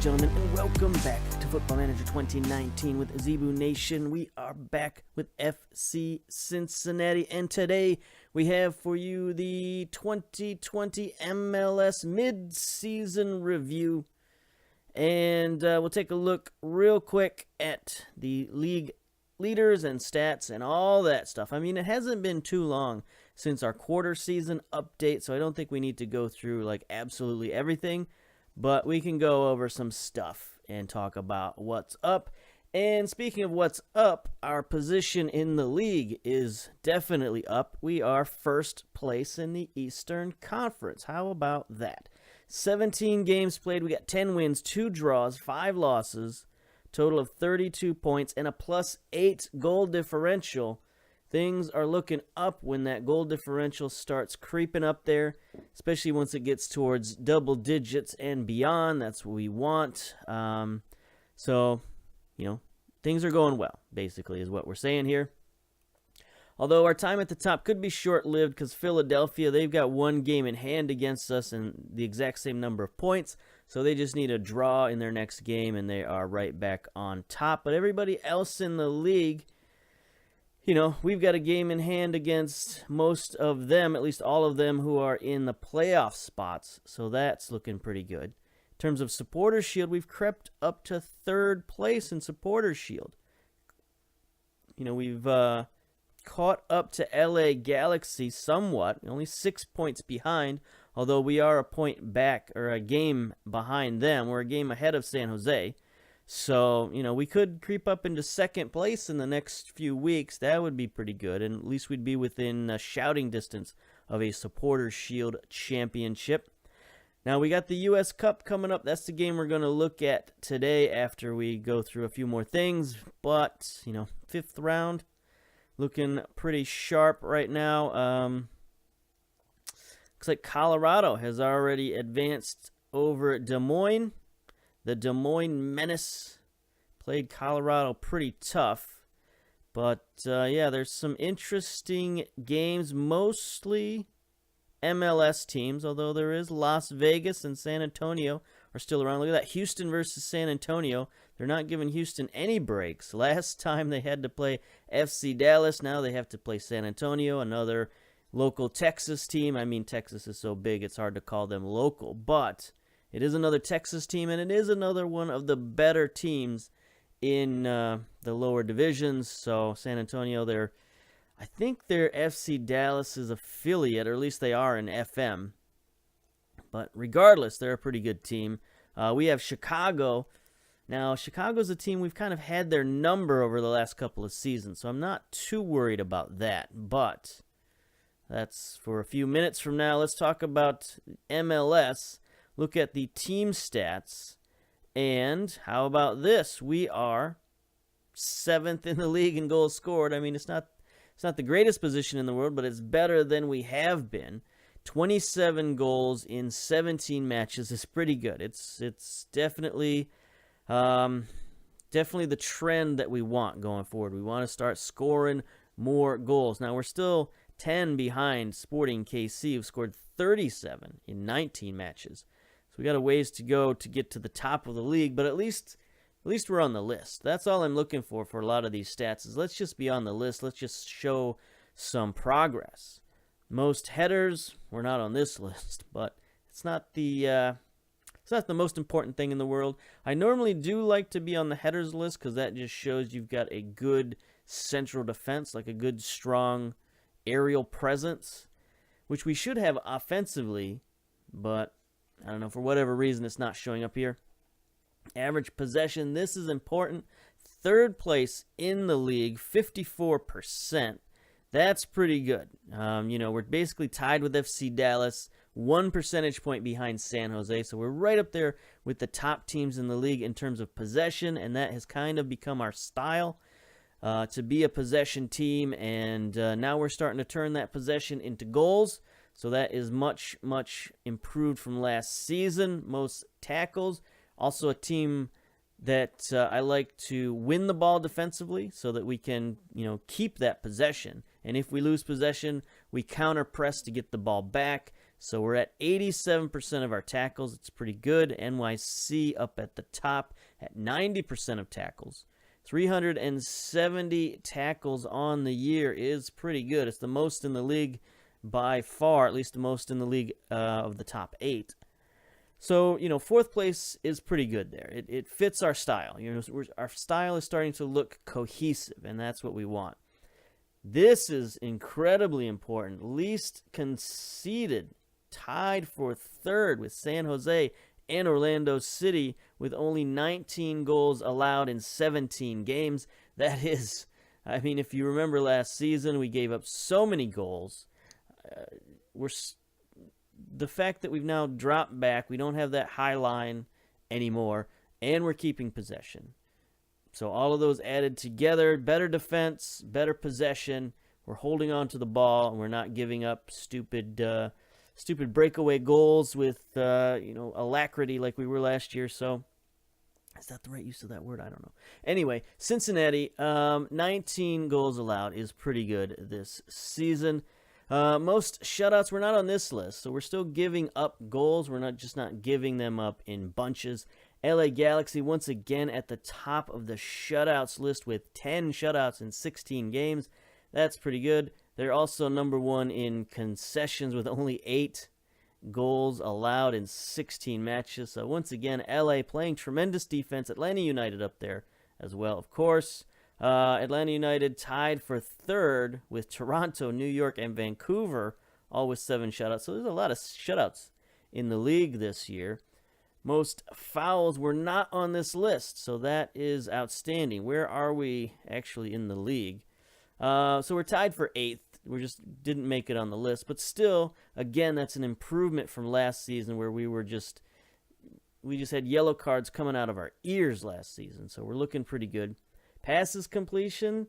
and gentlemen, and welcome back to Football Manager 2019 with Zebu Nation. We are back with FC Cincinnati, and today we have for you the 2020 MLS mid-season review. And we'll take a look real quick at the league leaders and stats and all that stuff. I mean, it hasn't been too long since our quarter season update, so I don't think we need to go through like absolutely everything. But we can go over some stuff and talk about what's up. And speaking of what's up, our position in the league is definitely up. We are first place in the Eastern Conference. How about that? 17 games played. We got 10 wins, 2 draws, 5 losses, total of 32 points, and a +8 goal differential. Things are looking up when that goal differential starts creeping up there, especially once it gets towards double digits and beyond. That's what we want. So, things are going well, basically, is what we're saying here. Although our time at the top could be short-lived because Philadelphia, they've got 1 game in hand against us and the exact same number of points. So they just need a draw in their next game, and they are right back on top. But everybody else in the league, we've got a game in hand against most of them, at least all of them who are in the playoff spots. So that's looking pretty good. In terms of Supporters Shield, we've crept up to 3rd place in Supporters Shield. We've caught up to LA Galaxy somewhat, only 6 points behind, although we are a point back, or a game behind them. We're a game ahead of San Jose. So, we could creep up into 2nd place in the next few weeks. That would be pretty good, and at least we'd be within shouting distance of a Supporters Shield championship. Now, we got the U.S. Cup coming up. That's the game we're going to look at today after we go through a few more things. But, 5th round, looking pretty sharp right now. Looks like Colorado has already advanced over Des Moines. The Des Moines Menace played Colorado pretty tough. But, there's some interesting games, mostly MLS teams, although there is Las Vegas and San Antonio are still around. Look at that, Houston versus San Antonio. They're not giving Houston any breaks. Last time they had to play FC Dallas. Now they have to play San Antonio, another local Texas team. I mean, Texas is so big it's hard to call them local, but it is another Texas team, and it is another one of the better teams in the lower divisions. So San Antonio, I think they're FC Dallas's affiliate, or at least they are in FM. But regardless, they're a pretty good team. We have Chicago. Now, Chicago's a team we've kind of had their number over the last couple of seasons, so I'm not too worried about that. But that's for a few minutes from now. Let's talk about MLS. Look at the team stats, and how about this? We are 7th in the league in goals scored. I mean, it's not the greatest position in the world, but it's better than we have been. 27 goals in 17 matches is pretty good. It's definitely the trend that we want going forward. We want to start scoring more goals. Now, we're still 10 behind Sporting KC, who scored 37 in 19 matches. So we got a ways to go to get to the top of the league, but at least we're on the list. That's all I'm looking for a lot of these stats is let's just be on the list. Let's just show some progress. Most headers, we're not on this list, but it's not the most important thing in the world. I normally do like to be on the headers list because that just shows you've got a good central defense, like a good strong aerial presence, which we should have offensively, but I don't know, for whatever reason, it's not showing up here. Average possession, this is important. 3rd place in the league, 54%. That's pretty good. We're basically tied with FC Dallas, 1 percentage point behind San Jose. So we're right up there with the top teams in the league in terms of possession, and that has kind of become our style to be a possession team. And now we're starting to turn that possession into goals. So that is much, much improved from last season. Most tackles. Also a team that I like to win the ball defensively so that we can, keep that possession. And if we lose possession, we counter press to get the ball back. So we're at 87% of our tackles. It's pretty good. NYC up at the top at 90% of tackles. 370 tackles on the year is pretty good. It's the most in the league by far, at least the most in the league of the top 8. So, fourth place is pretty good there. It fits our style. Our style is starting to look cohesive, and that's what we want. This is incredibly important. Least conceded, tied for third with San Jose and Orlando City with only 19 goals allowed in 17 games. That is, if you remember last season, we gave up so many goals. The fact that we've now dropped back, we don't have that high line anymore, and we're keeping possession. So all of those added together, better defense, better possession. We're holding on to the ball, and we're not giving up stupid breakaway goals with alacrity like we were last year. So is that the right use of that word? I don't know. Anyway, Cincinnati, 19 goals allowed is pretty good this season. Most shutouts, we're not on this list, so we're still giving up goals. We're not giving them up in bunches. LA Galaxy once again at the top of the shutouts list with 10 shutouts in 16 games. That's pretty good. They're also number 1 in concessions with only 8 goals allowed in 16 matches. So once again, LA playing tremendous defense. Atlanta United up there as well, of course. Atlanta United tied for third with Toronto, New York, and Vancouver, all with 7 shutouts. So there's a lot of shutouts in the league this year. Most fouls were not on this list, so that is outstanding. Where are we actually in the league? So we're tied for 8th. We just didn't make it on the list. But still, again, that's an improvement from last season where we just had yellow cards coming out of our ears last season. So we're looking pretty good. Passes completion,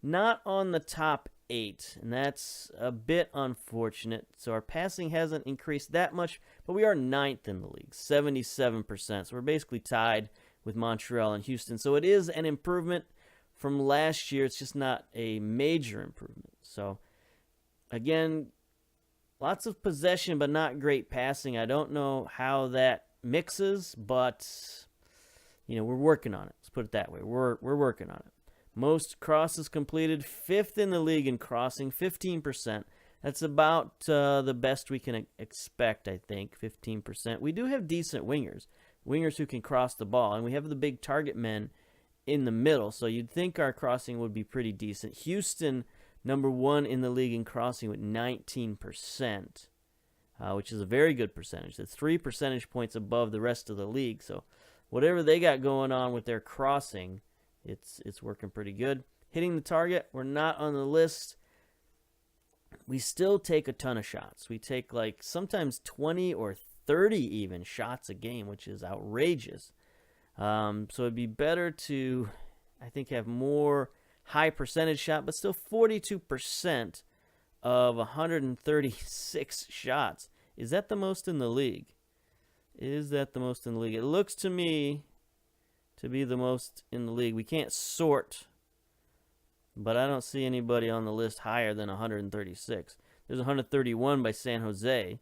not on the top 8, and that's a bit unfortunate. So our passing hasn't increased that much, but we are 9th in the league, 77%. So we're basically tied with Montreal and Houston. So it is an improvement from last year. It's just not a major improvement. So, again, lots of possession, but not great passing. I don't know how that mixes, but we're working on it. Let's put it that way. We're working on it. Most crosses completed, 5th in the league in crossing, 15%. That's about the best we can expect, I think, 15%. We do have decent wingers who can cross the ball, and we have the big target men in the middle, so you'd think our crossing would be pretty decent. Houston, number 1 in the league in crossing with 19%, which is a very good percentage. That's 3 percentage points above the rest of the league, so whatever they got going on with their crossing, it's working pretty good. Hitting the target, we're not on the list. We still take a ton of shots. We take sometimes 20 or 30 even shots a game, which is outrageous. So it'd be better to, I think, have more high percentage shot, but still 42% of 136 shots. Is that the most in the league? Is that the most in the league? It looks to me to be the most in the league. We can't sort, but I don't see anybody on the list higher than 136. There's 131 by San Jose,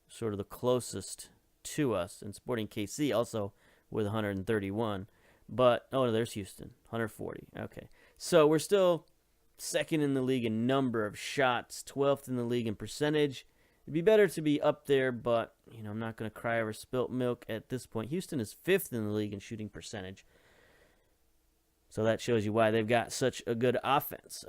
sort of the closest to us, and Sporting KC also with 131. But, there's Houston, 140. Okay. So we're still 2nd in the league in number of shots, 12th in the league in percentage. It'd be better to be up there, but, I'm not going to cry over spilt milk at this point. Houston is 5th in the league in shooting percentage. So that shows you why they've got such a good offense.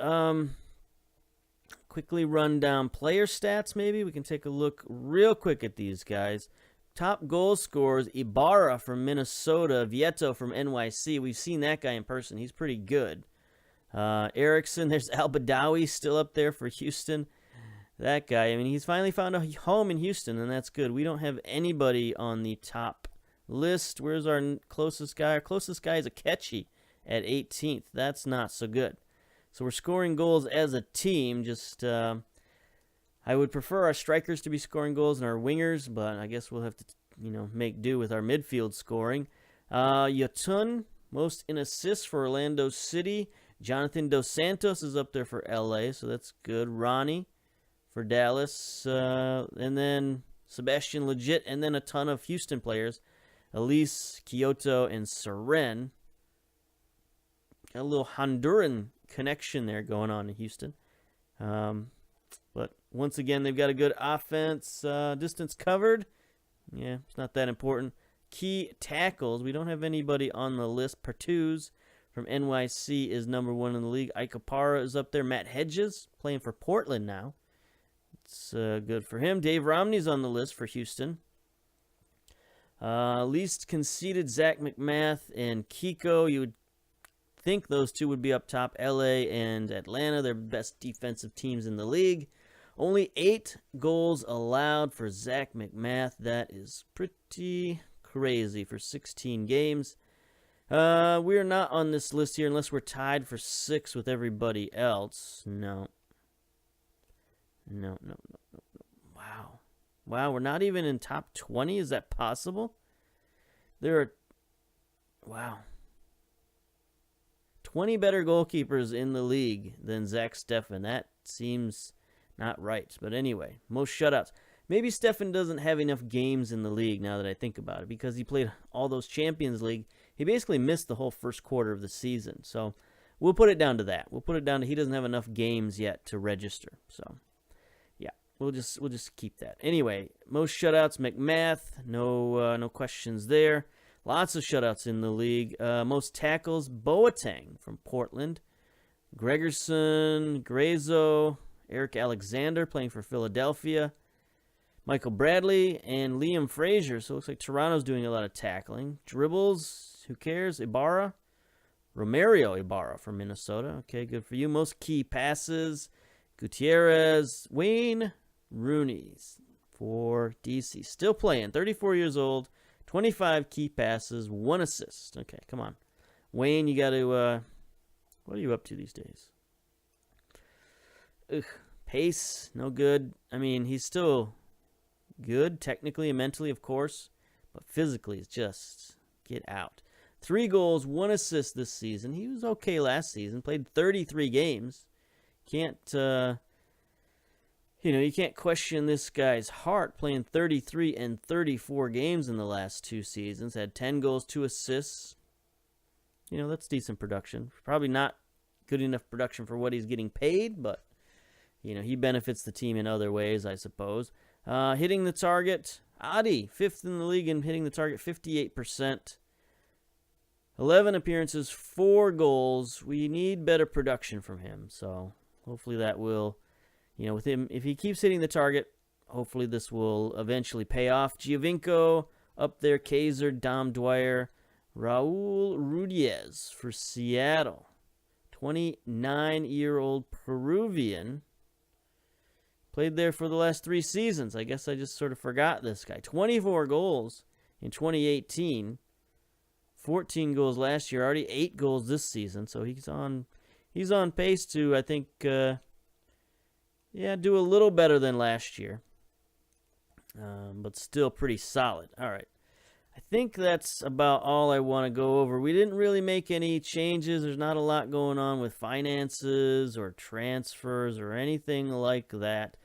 Quickly run down player stats, maybe. We can take a look real quick at these guys. Top goal scorers, Ibarra from Minnesota, Vieto from NYC. We've seen that guy in person. He's pretty good. Erickson, there's Al-Badawi still up there for Houston. That guy, he's finally found a home in Houston, and that's good. We don't have anybody on the top list. Where's our closest guy? Our closest guy is Akechi at 18th. That's not so good. So we're scoring goals as a team. Just, I would prefer our strikers to be scoring goals and our wingers, but I guess we'll have to, make do with our midfield scoring. Yotun, most in assists for Orlando City. Jonathan Dos Santos is up there for LA, so that's good. Ronnie for Dallas. And then Sebastian Legit, and then a ton of Houston players. Elise, Kyoto, and Seren. Got a little Honduran connection there going on in Houston. But once again, they've got a good offense. Distance covered. Yeah, it's not that important. Key tackles. We don't have anybody on the list. Pertuz from NYC is number 1 in the league. Ike Opara is up there. Matt Hedges playing for Portland now. It's good for him. Dave Romney's on the list for Houston. Least conceded, Zach McMath and Kiko. You would think those two would be up top. LA and Atlanta, they're best defensive teams in the league. Only 8 goals allowed for Zach McMath. That is pretty crazy for 16 games. We're not on this list here unless we're tied for 6 with everybody else. No. Wow. Wow, we're not even in top 20? Is that possible? There are... Wow. 20 better goalkeepers in the league than Zach Steffen. That seems not right. But anyway, most shutouts. Maybe Steffen doesn't have enough games in the league now that I think about it, because he played all those Champions League. He basically missed the whole first quarter of the season. So we'll put it down to that. We'll put it down to he doesn't have enough games yet to register. So yeah, we'll just keep that. Anyway, most shutouts, McMath. No questions there. Lots of shutouts in the league. Most tackles, Boateng from Portland. Gregerson, Grazo, Eric Alexander playing for Philadelphia. Michael Bradley and Liam Frazier. So it looks like Toronto's doing a lot of tackling. Dribbles, who cares? Ibarra. Romario Ibarra from Minnesota. Okay, good for you. Most key passes, Gutierrez, Wayne Rooney for DC. Still playing, 34 years old. 25 key passes, 1 assist. Okay, come on. Wayne, you got to, what are you up to these days? Ugh, pace, no good. I mean, he's still good, technically and mentally, of course, but physically, it's just, get out. 3 goals, 1 assist this season. He was okay last season, played 33 games. Can't, you can't question this guy's heart, playing 33 and 34 games in the last 2 seasons. Had 10 goals, 2 assists. That's decent production. Probably not good enough production for what he's getting paid, but, he benefits the team in other ways, I suppose. Hitting the target, Adi, 5th in the league in hitting the target, 58%. 11 appearances, 4 goals. We need better production from him, so hopefully that will... with him, if he keeps hitting the target, hopefully this will eventually pay off. Giovinco up there, Kaiser, Dom Dwyer, Raul Rudiez for Seattle. 29-year-old Peruvian. Played there for the last 3 seasons. I guess I just sort of forgot this guy. 24 goals in 2018. 14 goals last year. Already 8 goals this season. So he's on pace to, I think... do a little better than last year. But still pretty solid. All right. I think that's about all I want to go over. We didn't really make any changes. There's not a lot going on with finances or transfers or anything like that.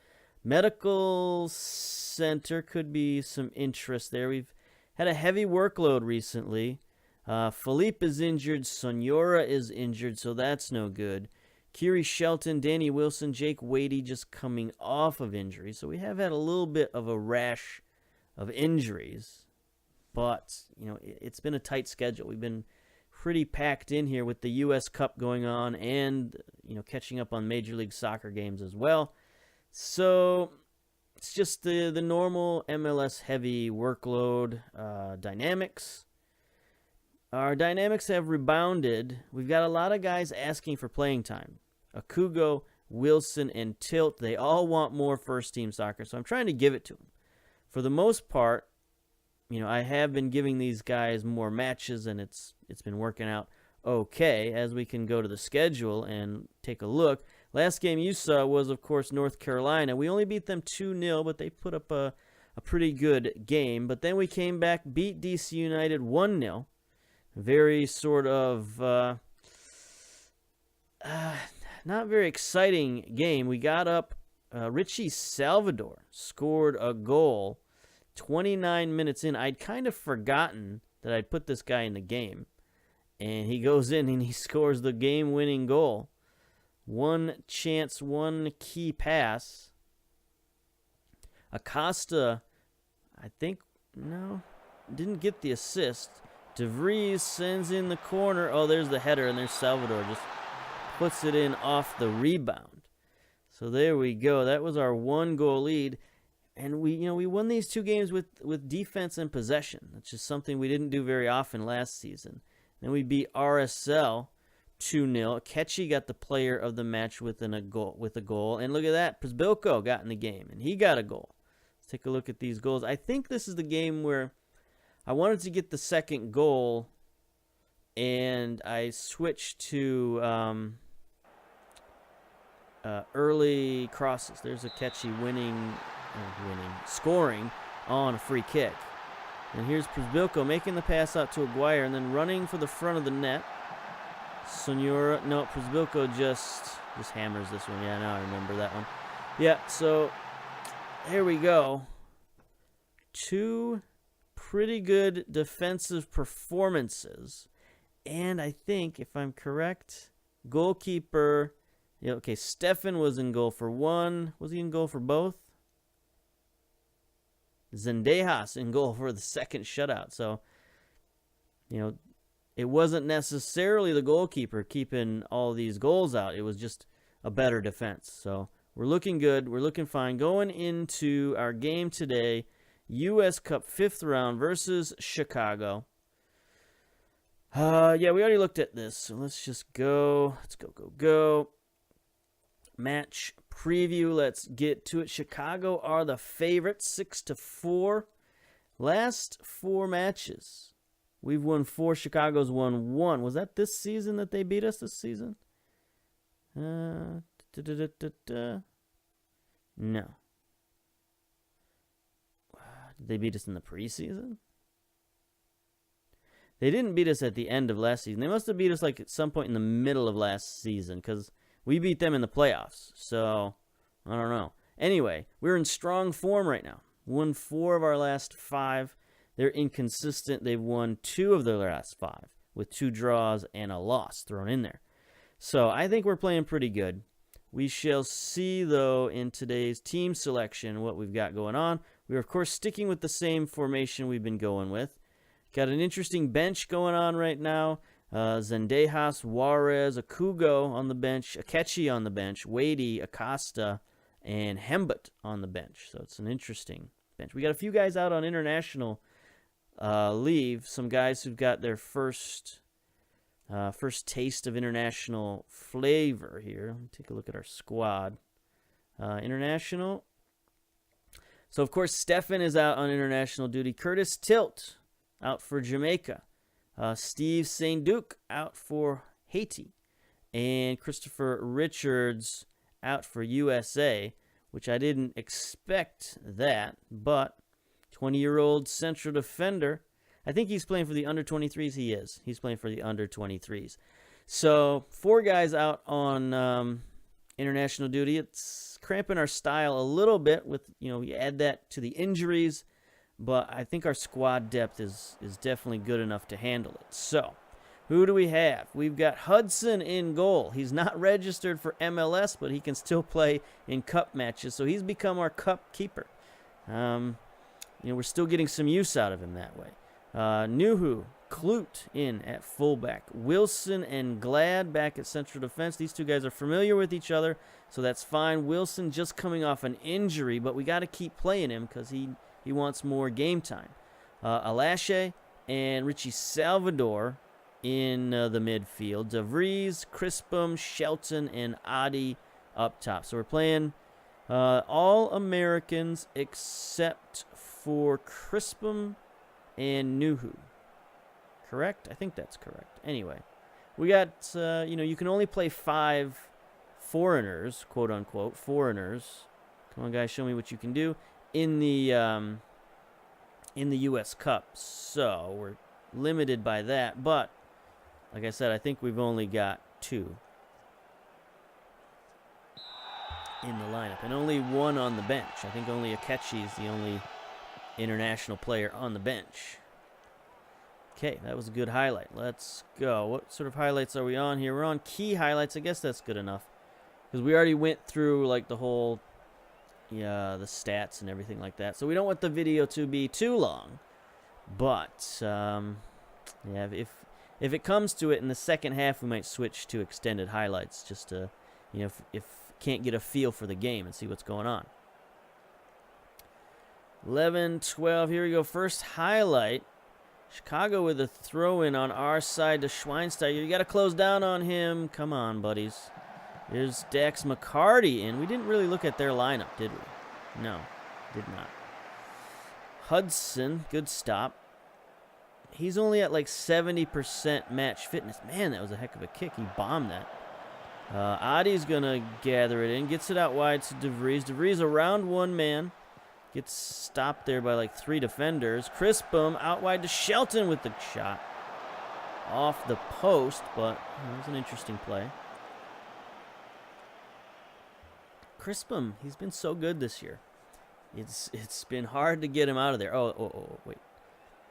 Medical center could be some interest there. We've had a heavy workload recently. Philippe is injured. Sonora is injured, so that's no good. Kiri Shelton, Danny Wilson, Jake Wadey just coming off of injury. So we have had a little bit of a rash of injuries. But, it's been a tight schedule. We've been pretty packed in here with the U.S. Cup going on and, catching up on Major League Soccer games as well. So it's just the normal MLS-heavy workload dynamics. Our dynamics have rebounded. We've got a lot of guys asking for playing time. Akugo, Wilson, and Tilt, they all want more first-team soccer, so I'm trying to give it to them. For the most part, I have been giving these guys more matches, and it's been working out okay. As we can go to the schedule and take a look. Last game you saw was, of course, North Carolina. We only beat them 2-0, but they put up a pretty good game. But then we came back, beat DC United 1-0. Very sort of not very exciting game. We got up. Richie Salvador scored a goal 29 minutes in, I'd kind of forgotten that I'd put this guy in the game. And he goes in and he scores the game-winning goal. One chance, one key pass. Acosta, I think, no, didn't get the assist. DeVries sends in the corner. Oh, there's the header, and there's Salvador. Just puts it in off the rebound. So there we go. That was our 1-goal lead. And we won these 2 games with defense and possession. That's just something we didn't do very often last season. Then we beat RSL 2-0. Ketchy got the player of the match with a goal. And look at that. Przbilko got in the game, and he got a goal. Let's take a look at these goals. I think this is the game where I wanted to get the second goal, and I switched to early crosses. There's a Ketchy scoring on a free kick. And here's Przbilko making the pass out to Aguirre and then running for the front of the net. Przbilko just hammers this one. Yeah, now I remember that one. Yeah, so here we go. 2 pretty good defensive performances. And I think, if I'm correct, goalkeeper, Stefan was in goal for 1. Was he in goal for both? Zendejas in goal for the second shutout. So, it wasn't necessarily the goalkeeper keeping all these goals out. It was just a better defense. So, we're looking good. We're looking fine. Going into our game today, U.S. Cup 5th round versus Chicago. We already looked at this. So, let's just go. Let's go. Match preview. Let's get to it. Chicago are the favorites, 6-4. Last 4 matches, we've won 4. Chicago's won 1. Was that this season that they beat us this season? No. Did they beat us in the preseason? They didn't beat us at the end of last season. They must have beat us like at some point in the middle of last season, because we beat them in the playoffs, so I don't know. Anyway, we're in strong form right now. Won 4 of our last 5. They're inconsistent. They've won 2 of their last 5 with 2 draws and a loss thrown in there. So I think we're playing pretty good. We shall see, though, in today's team selection what we've got going on. We're, of course, sticking with the same formation we've been going with. Got an interesting bench going on right now. Zendejas, Juarez, Akugo on the bench, Akechi on the bench, Wadey, Acosta, and Hembut on the bench. So it's an interesting bench. We got a few guys out on international leave. Some guys who've got their first taste of international flavor here. Let me take a look at our squad. International. So, of course, Stefan is out on international duty. Curtis Tilt out for Jamaica. Steve St. Duke out for Haiti. And Christopher Richards out for USA, which I didn't expect that, but 20-year-old central defender. I think he's playing for the under-23s. He is. He's playing for the under-23s. So 4 guys out on international duty. It's cramping our style a little bit with, you add that to the injuries. But I think our squad depth is definitely good enough to handle it. So, who do we have? We've got Hudson in goal. He's not registered for MLS, but he can still play in cup matches. So he's become our cup keeper. We're still getting some use out of him that way. Nuhu, Klute in at fullback. Wilson and Glad back at central defense. These 2 guys are familiar with each other, so that's fine. Wilson just coming off an injury, but we got to keep playing him because he wants more game time. Alashe and Richie Salvador in the midfield. DeVries, Crispum, Shelton, and Adi up top. So we're playing all Americans except for Crispum and Nuhu. Correct? I think that's correct. Anyway, we got, you can only play 5 foreigners, quote-unquote, foreigners. Come on, guys, show me what you can do. In the U.S. Cup, so we're limited by that. But like I said, I think we've only got 2 in the lineup, and only 1 on the bench. I think only Akechi is the only international player on the bench. Okay, that was a good highlight. Let's go. What sort of highlights are we on here? We're on key highlights. I guess that's good enough. Because we already went through like the whole, the stats and everything like that. So we don't want the video to be too long. But, yeah, if it comes to it in the second half, we might switch to extended highlights. Just to, if can't get a feel for the game and see what's going on. 11-12, here we go. First highlight. Chicago with a throw-in on our side to Schweinsteiger. You got to close down on him. Come on, buddies. There's Dax McCarty in. We didn't really look at their lineup, did we? No, did not. Hudson, good stop. He's only at like 70% match fitness. Man, that was a heck of a kick. He bombed that. Adi's going to gather it in. Gets it out wide to DeVries. DeVries around one man. Gets stopped there by like 3 defenders. Crispum out wide to Shelton with the shot. Off the post, but it was an interesting play. Crispum, he's been so good this year. It's been hard to get him out of there. Oh, wait.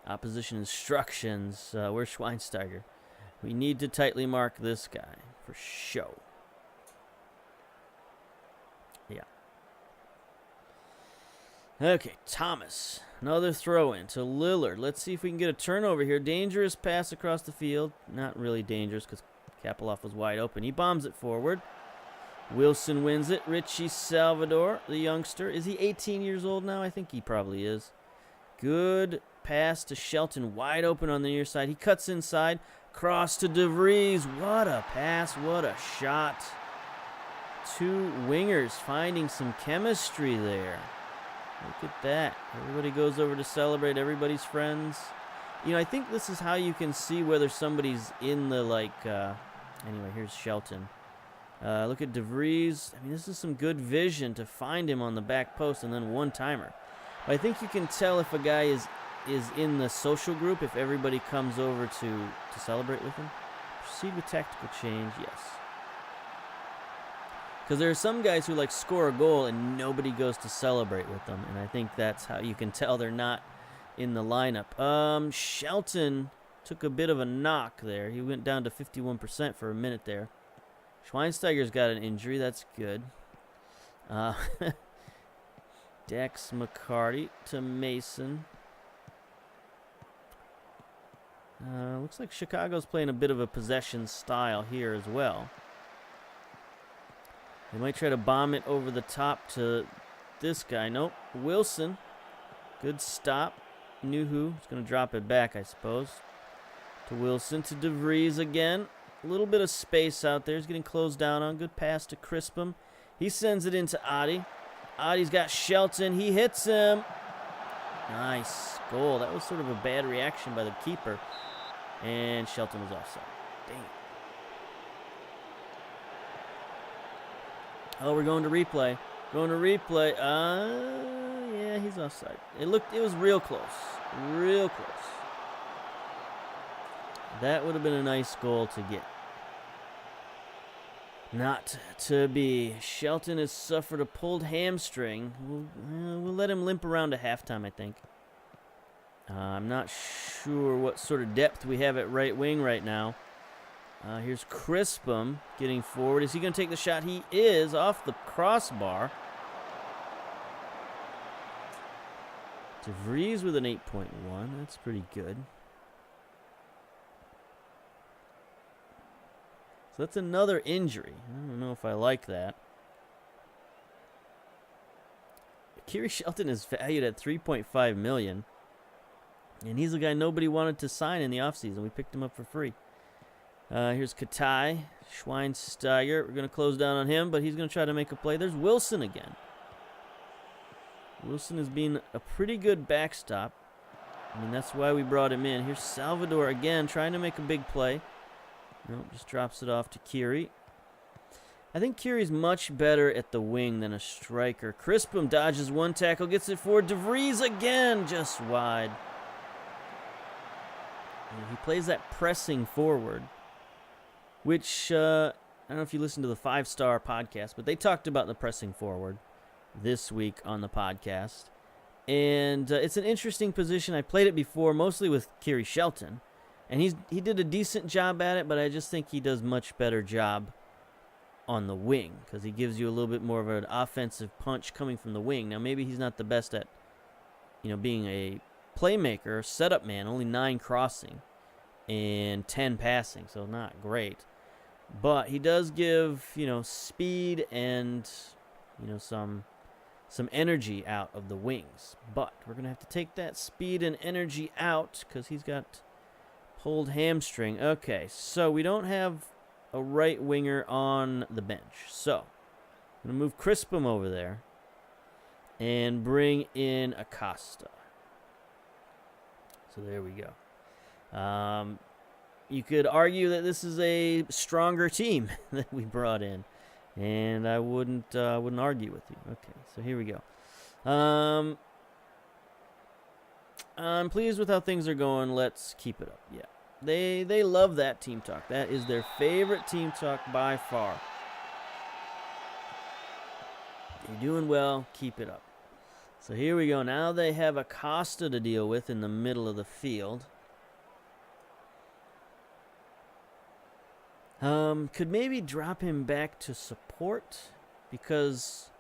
Opposition instructions. Where's Schweinsteiger? We need to tightly mark this guy for show. Yeah. Okay, Thomas. Another throw-in to Lillard. Let's see if we can get a turnover here. Dangerous pass across the field. Not really dangerous because Kapilov was wide open. He bombs it forward. Wilson wins it. Richie Salvador, the youngster. Is he 18 years old now? I think he probably is. Good pass to Shelton. Wide open on the near side. He cuts inside. Cross to DeVries. What a pass. What a shot. 2 wingers finding some chemistry there. Look at that. Everybody goes over to celebrate. Everybody's friends. I think this is how you can see whether somebody's in the, anyway, here's Shelton. Look at DeVries. I mean, this is some good vision to find him on the back post and then one-timer. But I think you can tell if a guy is in the social group if everybody comes over to celebrate with him. Proceed with tactical change, yes. Because there are some guys who score a goal and nobody goes to celebrate with them, and I think that's how you can tell they're not in the lineup. Shelton took a bit of a knock there. He went down to 51% for a minute there. Schweinsteiger's got an injury. That's good. Dex McCarty to Mason. Looks like Chicago's playing a bit of a possession style here as well. They might try to bomb it over the top to this guy. Nope. Wilson. Good stop. Nuhu is going to drop it back, I suppose. To Wilson. To DeVries again. A little bit of space out there. He's getting closed down on. Good pass to Crispum. He sends it into Adi. Adi's got Shelton. He hits him. Nice goal. That was sort of a bad reaction by the keeper. And Shelton was offside. Dang it. Oh, we're going to replay. Yeah, he's offside. It was real close. Real close. That would have been a nice goal to get. Not to be. Shelton has suffered a pulled hamstring. We'll let him limp around to halftime, I think. I'm not sure what sort of depth we have at right wing right now. Here's Crispum getting forward. Is he going to take the shot? He is off the crossbar. DeVries with an 8.1. That's pretty good. So that's another injury. I don't know if I like that. Kiri Shelton is valued at $3.5 million. And he's a guy nobody wanted to sign in the offseason. We picked him up for free. Here's Katai. Schweinsteiger. We're going to close down on him, but he's going to try to make a play. There's Wilson again. Wilson has been a pretty good backstop. I mean, that's why we brought him in. Here's Salvador again, trying to make a big play. Nope, just drops it off to Kiri. I think Kiri's much better at the wing than a striker. Crispum dodges one tackle, gets it forward. DeVries again, just wide. And he plays that pressing forward, which, I don't know if you listened to the 5-Star podcast, but they talked about the pressing forward this week on the podcast. And it's an interesting position. I played it before, mostly with Kerry Shelton. And he did a decent job at it, but I just think he does much better job on the wing because he gives you a little bit more of an offensive punch coming from the wing. Now, maybe he's not the best at, being a playmaker, setup man, only 9 crossing and 10 passing, so not great. But he does give, speed and, some energy out of the wings. But we're going to have to take that speed and energy out because he's got pulled hamstring. Okay, so we don't have a right winger on the bench. So I'm going to move Crispum over there and bring in Acosta. So there we go. You could argue that this is a stronger team that we brought in, and I wouldn't argue with you. Okay, so here we go. I'm pleased with how things are going. Let's keep it up. Yeah. They love that team talk. That is their favorite team talk by far. You're doing well. Keep it up. So here we go. Now they have Acosta to deal with in the middle of the field. Could maybe drop him back to support because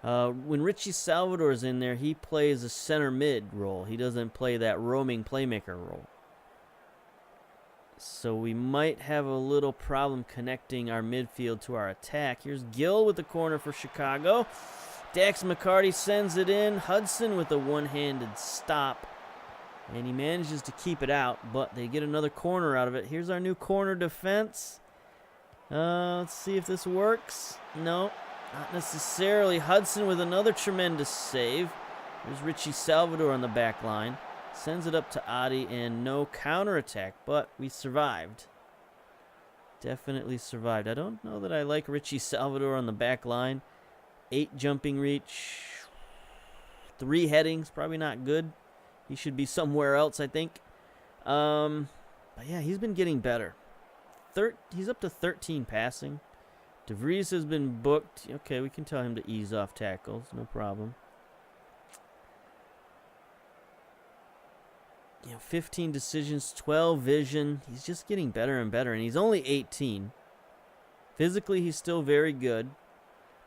when Richie Salvador's in there, he plays a center mid role. He doesn't play that roaming playmaker role. So we might have a little problem connecting our midfield to our attack. Here's Gill with the corner for Chicago. Dax McCarty sends it in. Hudson with a one-handed stop. And he manages to keep it out, but they get another corner out of it. Here's our new corner defense. Let's see if this works. No, not necessarily. Hudson with another tremendous save. There's Richie Salvador on the back line. Sends it up to Adi, and no counterattack, but we survived. Definitely survived. I don't know that I like Richie Salvador on the back line. 8 jumping reach. 3 headings, probably not good. He should be somewhere else, I think. But yeah, he's been getting better. He's up to 13 passing. DeVries has been booked. Okay, we can tell him to ease off tackles. No problem. 15 decisions, 12 vision. He's just getting better and better, and he's only 18. Physically, he's still very good.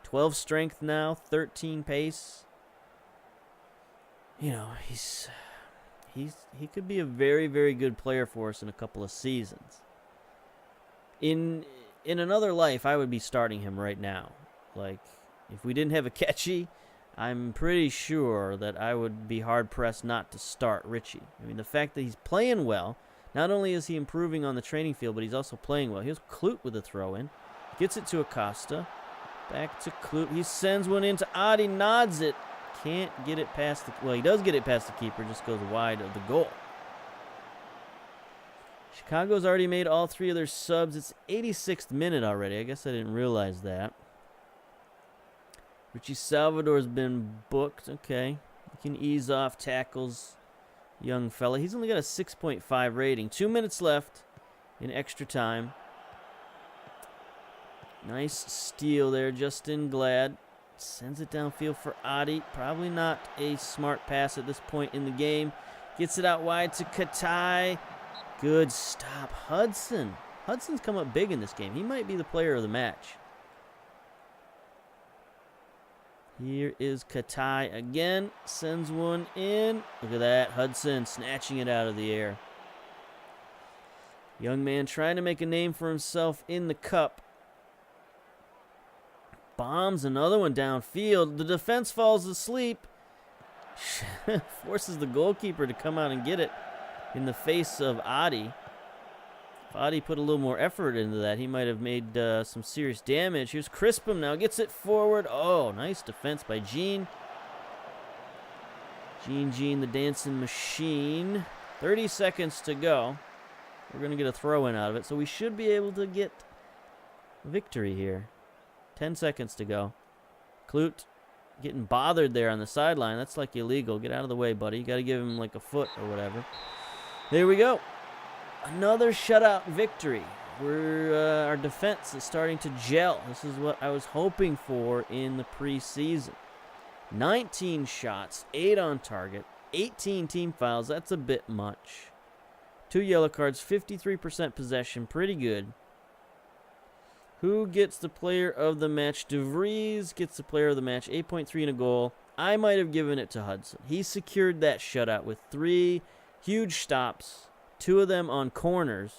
12 strength now, 13 pace. He could be a very, very good player for us in a couple of seasons. In another life, I would be starting him right now. Like, if we didn't have a Akechi, I'm pretty sure that I would be hard-pressed not to start Richie. I mean, the fact that he's playing well, not only is he improving on the training field, but he's also playing well. Here's Klute with a throw-in. Gets it to Acosta. Back to Klute. He sends one into Adi, nods it. Can't get it past the... Well, he does get it past the keeper, just goes wide of the goal. Chicago's already made all 3 of their subs. It's 86th minute already. I guess I didn't realize that. Richie Salvador's been booked. Okay. He can ease off tackles. Young fella. He's only got a 6.5 rating. 2 minutes left in extra time. Nice steal there. Justin Glad sends it downfield for Adi. Probably not a smart pass at this point in the game. Gets it out wide to Katai. Good stop. Hudson. Hudson's come up big in this game. He might be the player of the match. Here is Katai again. Sends one in. Look at that. Hudson snatching it out of the air. Young man trying to make a name for himself in the cup. Bombs another one downfield. The defense falls asleep. Forces the goalkeeper to come out and get it in the face of Adi. If Adi put a little more effort into that, he might have made some serious damage. Here's Crispum now. Gets it forward. Oh, nice defense by Gene. Gene, the dancing machine. 30 seconds to go. We're going to get a throw-in out of it, so we should be able to get victory here. 10 seconds to go. Klute getting bothered there on the sideline. That's like illegal. Get out of the way, buddy. You got to give him like a foot or whatever. There we go. Another shutout victory. Our defense is starting to gel. This is what I was hoping for in the preseason. 19 shots, 8 on target, 18 team fouls. That's a bit much. 2 yellow cards, 53% possession. Pretty good. Who gets the player of the match? DeVries gets the player of the match. 8.3 and a goal. I might have given it to Hudson. He secured that shutout with 3 huge stops. 2 of them on corners.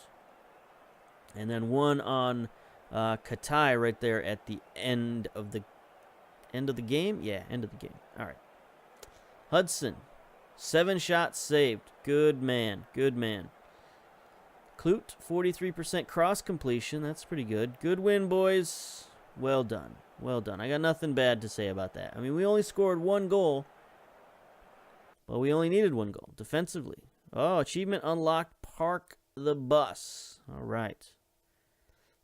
And then 1 on Katai right there at the end of the game? Yeah, end of the game. All right. Hudson, 7 shots saved. Good man. Good man. Clute, 43% cross completion. That's pretty good. Good win, boys. Well done. Well done. I got nothing bad to say about that. I mean, we only scored 1 goal. Well, we only needed 1 goal defensively. Oh, achievement unlocked. Park the bus. All right.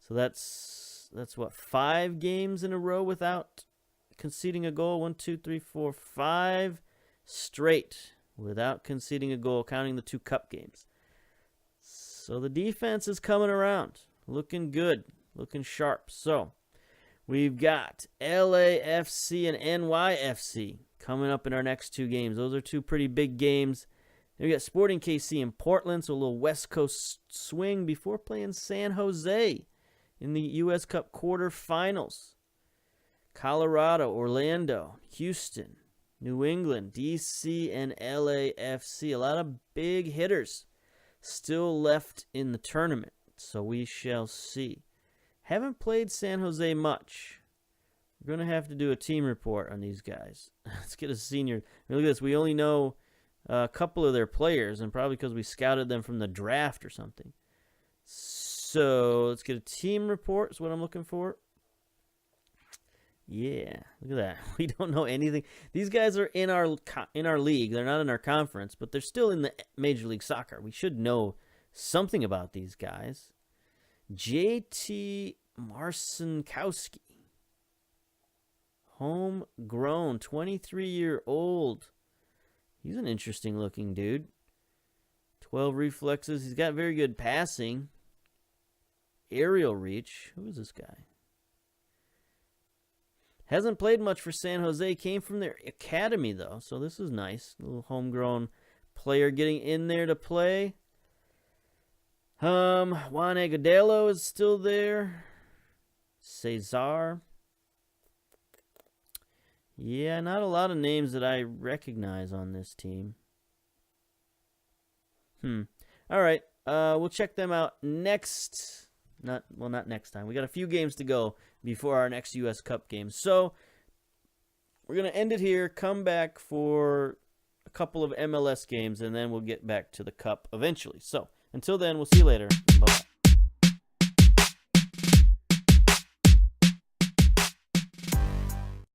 So that's what, 5 games in a row without conceding a goal. 1, 2, 3, 4, 5 straight without conceding a goal, counting the 2 cup games. So the defense is coming around. Looking good. Looking sharp. So we've got LAFC and NYFC coming up in our next 2 games. Those are 2 pretty big games. Then we got Sporting KC in Portland, so a little West Coast swing before playing San Jose in the U.S. Cup quarterfinals. Colorado, Orlando, Houston, New England, DC, and LAFC. A lot of big hitters still left in the tournament, so we shall see. Haven't played San Jose much. We're going to have to do a team report on these guys. Let's get a senior. I mean, look at this. We only know a couple of their players, and probably because we scouted them from the draft or something. So let's get a team report is what I'm looking for. Yeah, look at that. We don't know anything. These guys are in our league. They're not in our conference, but they're still in the Major League Soccer. We should know something about these guys. JT Marcinkowski. Homegrown, 23-year-old. He's an interesting looking dude. 12 reflexes. He's got very good passing. Aerial reach. Who is this guy? Hasn't played much for San Jose. Came from their academy, though. So this is nice. A little homegrown player getting in there to play. Juan Agudelo is still there. Cesar. Yeah, not a lot of names that I recognize on this team. All right. We'll check them out next. Not next time. We got a few games to go before our next U.S. Cup game. So we're going to end it here, come back for a couple of MLS games, and then we'll get back to the Cup eventually. So until then, we'll see you later. Bye-bye.